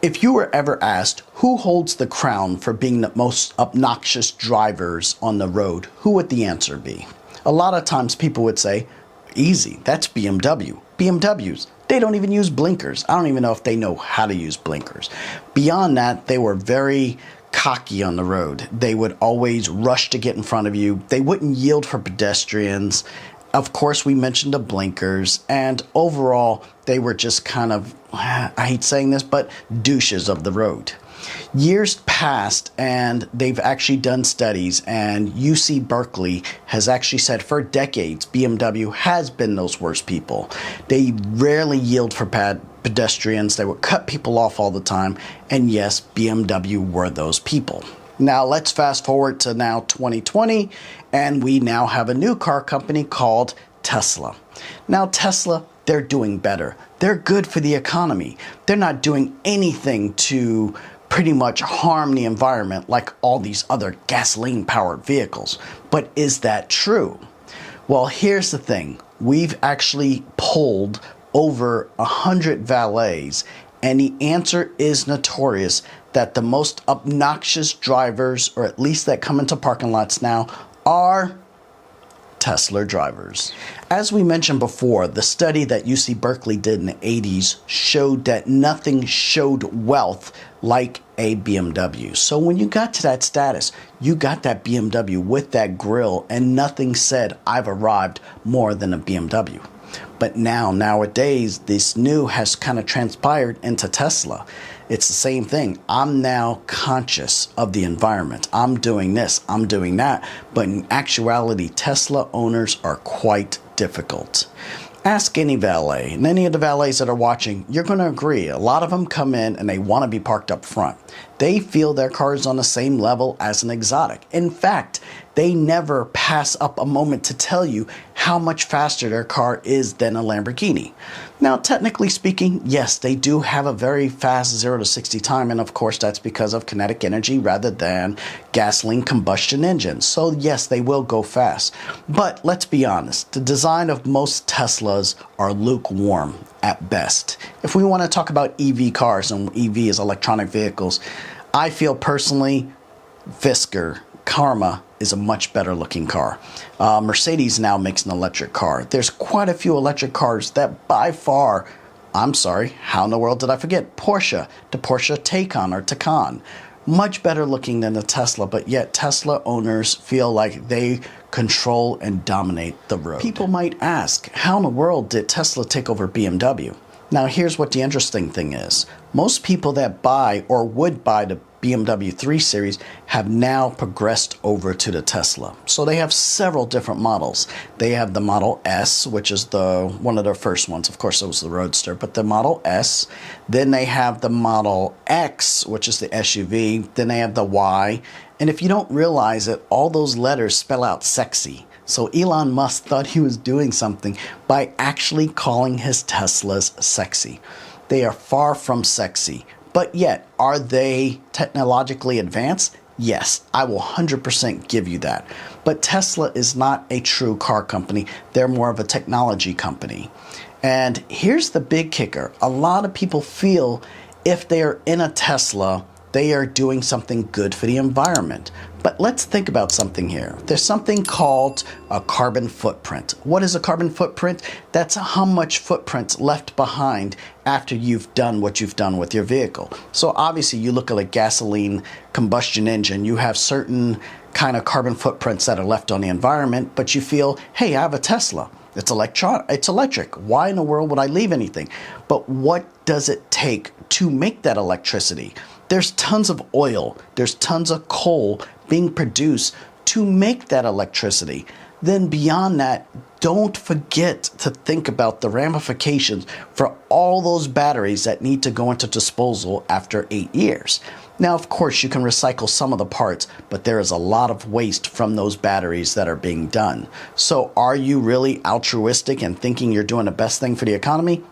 If you were ever asked who holds the crown for being the most obnoxious drivers on the road, who would the answer be? A lot of times people would say, easy, that's BMW. BMWs, they don't even use blinkers. I don't even know if they know how to use blinkers. Beyond that, they were very cocky on the road. They would always rush to get in front of you. They wouldn't yield for pedestrians. Of course, we mentioned the blinkers, and overall, they were just kind of, I hate saying this, but douches of the road. Years passed, and they've actually done studies, and UC Berkeley has actually said for decades BMW has been those worst people. They rarely yield for pedestrians. They would cut people off all the time, and yes, BMW were those people. Now let's fast forward to now 2020, and we now have a new car company called Tesla. Now Tesla, they're doing better. They're good for the economy. They're not doing anything to pretty much harm the environment like all these other gasoline-powered vehicles. But is that true? Well, here's the thing. We've actually polled over 100 valets, and the answer is notorious that the most obnoxious drivers, or at least that come into parking lots now, are Tesla drivers. As we mentioned before, the study that UC Berkeley did in the 80s showed that nothing showed wealth like a BMW. So when you got to that status, you got that BMW with that grille, and nothing said, I've arrived more than a BMW. But nowadays, this new has kind of transpired into Tesla. It's the same thing. I'm now conscious of the environment. I'm doing this, I'm doing that. But in actuality, Tesla owners are quite difficult. Ask any valet, and any of the valets that are watching, you're going to agree. A lot of them come in and they want to be parked up front. They feel their car is on the same level as an exotic. In fact, they never pass up a moment to tell you how much faster their car is than a Lamborghini. Now, technically speaking, yes, they do have a very fast 0 to 60 time, and of course that's because of kinetic energy rather than gasoline combustion engines. So yes, they will go fast. But let's be honest, the design of most Teslas are lukewarm at best. If we want to talk about EV cars, and EV is electronic vehicles, I feel personally Fisker Karma is a much better looking car. Mercedes now makes an electric car. There's quite a few electric cars that by far, I'm sorry, how in the world did I forget? Porsche, the Porsche Taycan or Taycan. Much better looking than the Tesla, but yet Tesla owners feel like they control and dominate the road. People might ask, how in the world did Tesla take over BMW? Now here's what the interesting thing is. Most people that buy or would buy the BMW 3 Series have now progressed over to the Tesla. So they have several different models. They have the Model S, which is one of their first ones. Of course, it was the Roadster, but the Model S. Then they have the Model X, which is the SUV. Then they have the Y. And if you don't realize it, all those letters spell out sexy. So Elon Musk thought he was doing something by actually calling his Teslas sexy. They are far from sexy. But yet, are they technologically advanced? Yes, I will 100% give you that. But Tesla is not a true car company. They're more of a technology company. And here's the big kicker. A lot of people feel if they are in a Tesla, they are doing something good for the environment. But let's think about something here. There's something called a carbon footprint. What is a carbon footprint? That's how much footprint's left behind after you've done what you've done with your vehicle. So obviously you look at a gasoline combustion engine, you have certain kind of carbon footprints that are left on the environment, but you feel, hey, I have a Tesla. It's electric. Why in the world would I leave anything? But what does it take to make that electricity? There's tons of oil, there's tons of coal being produced to make that electricity. Then beyond that, don't forget to think about the ramifications for all those batteries that need to go into disposal after 8 years. Now, of course, you can recycle some of the parts, but there is a lot of waste from those batteries that are being done. So are you really altruistic and thinking you're doing the best thing for the economy?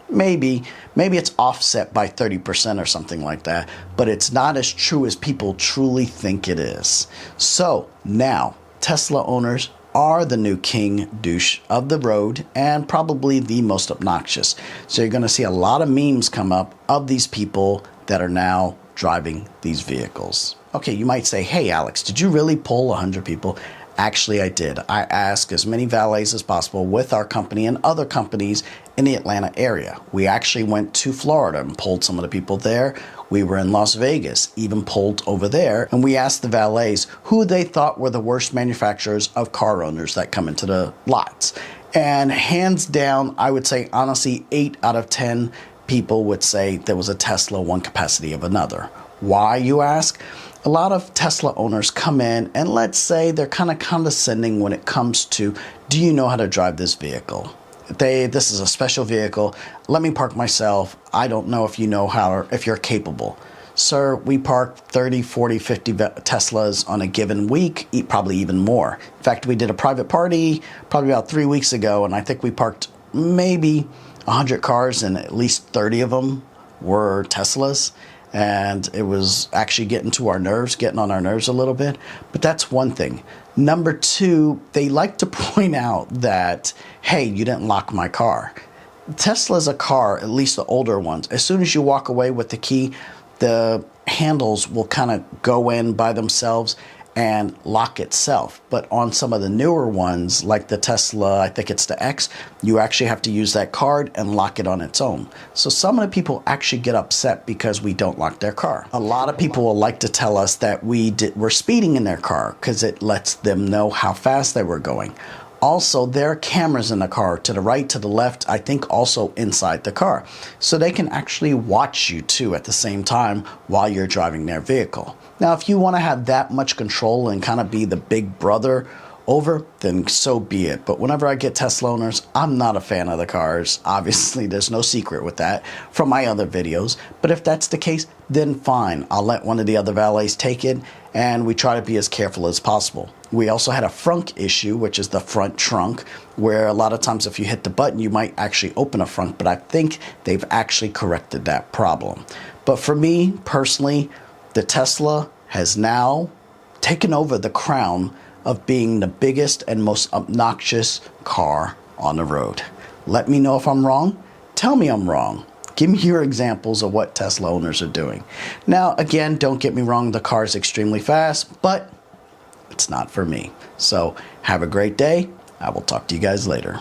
Maybe. Maybe it's offset by 30% or something like that, but it's not as true as people truly think it is. So now, Tesla owners are the new king douche of the road and probably the most obnoxious. So you're going to see a lot of memes come up of these people that are now driving these vehicles. Okay, you might say, hey Alex, did you really poll 100 people? Actually, I did. I asked as many valets as possible with our company and other companies in the Atlanta area. We actually went to Florida and polled some of the people there. We were in Las Vegas, even polled over there. And we asked the valets who they thought were the worst manufacturers of car owners that come into the lots. And hands down, I would say honestly, 8 out of 10 people would say there was a Tesla one capacity of another. Why, you ask? A lot of Tesla owners come in and let's say they're kind of condescending when it comes to, do you know how to drive this vehicle? This is a special vehicle. Let me park myself. I don't know if you know how or if you're capable. Sir, we park 30, 40, 50 Teslas on a given week, probably even more. In fact, we did a private party probably about 3 weeks ago, and I think we parked maybe 100 cars and at least 30 of them were Teslas. And it was actually getting on our nerves a little bit. But that's one thing. Number two, they like to point out that, hey, you didn't lock my car. Tesla's a car, at least the older ones. As soon as you walk away with the key, the handles will kind of go in by themselves and lock itself. But on some of the newer ones, like the Tesla, I think it's the X, you actually have to use that card and lock it on its own. So some of the people actually get upset because we don't lock their car. A lot of people will like to tell us that we're speeding in their car because it lets them know how fast they were going. Also, there are cameras in the car to the right, to the left, I think also inside the car. So they can actually watch you too at the same time while you're driving their vehicle. Now, if you want to have that much control and kind of be the big brother over, then so be it. But whenever I get Tesla owners, I'm not a fan of the cars. Obviously, there's no secret with that from my other videos. But if that's the case, then fine. I'll let one of the other valets take it, and we try to be as careful as possible. We also had a frunk issue, which is the front trunk, where a lot of times if you hit the button, you might actually open a frunk, but I think they've actually corrected that problem. But for me, personally, the Tesla has now taken over the crown of being the biggest and most obnoxious car on the road. Let me know if I'm wrong. Tell me I'm wrong. Give me your examples of what Tesla owners are doing. Now, again, don't get me wrong, the car is extremely fast, but it's not for me. So have a great day. I will talk to you guys later.